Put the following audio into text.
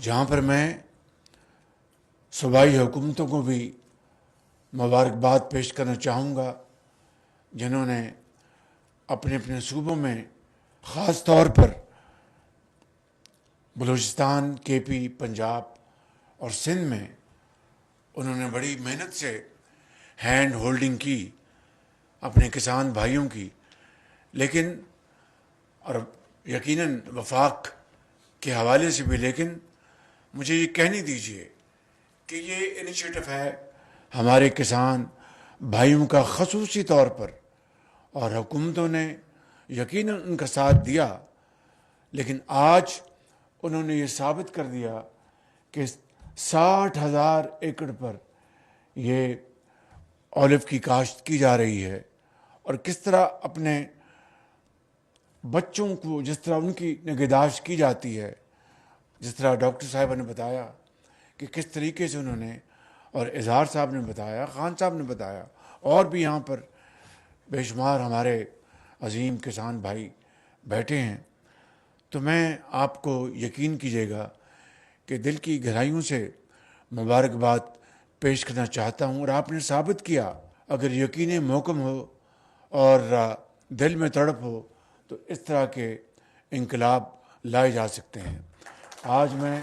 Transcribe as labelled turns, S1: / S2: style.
S1: جہاں پر میں صوبائی حکومتوں کو بھی مبارکباد پیش کرنا چاہوں گا، جنہوں نے اپنے اپنے صوبوں میں خاص طور پر بلوچستان، کے پی، پنجاب اور سندھ میں انہوں نے بڑی محنت سے ہینڈ ہولڈنگ کی اپنے کسان بھائیوں کی، لیکن اور یقیناً وفاق کے حوالے سے بھی، لیکن مجھے یہ کہنے دیجیے کہ یہ انیشیٹو ہے ہمارے کسان بھائیوں کا خصوصی طور پر، اور حکومتوں نے یقیناً ان کا ساتھ دیا، لیکن آج انہوں نے یہ ثابت کر دیا کہ 60,000 ایکڑ پر یہ اولیو کی کاشت کی جا رہی ہے، اور کس طرح اپنے بچوں کو جس طرح ان کی نگہداشت کی جاتی ہے، جس طرح ڈاکٹر صاحبہ نے بتایا کہ کس طریقے سے انہوں نے، اور اظہار صاحب نے بتایا، خان صاحب نے بتایا، اور بھی یہاں پر بے شمار ہمارے عظیم کسان بھائی بیٹھے ہیں، تو میں آپ کو یقین کیجیے گا کہ دل کی گہرائیوں سے مبارکباد پیش کرنا چاہتا ہوں، اور آپ نے ثابت کیا، اگر یقین محکم ہو اور دل میں تڑپ ہو تو اس طرح کے انقلاب لائے جا سکتے ہیں۔ آج میں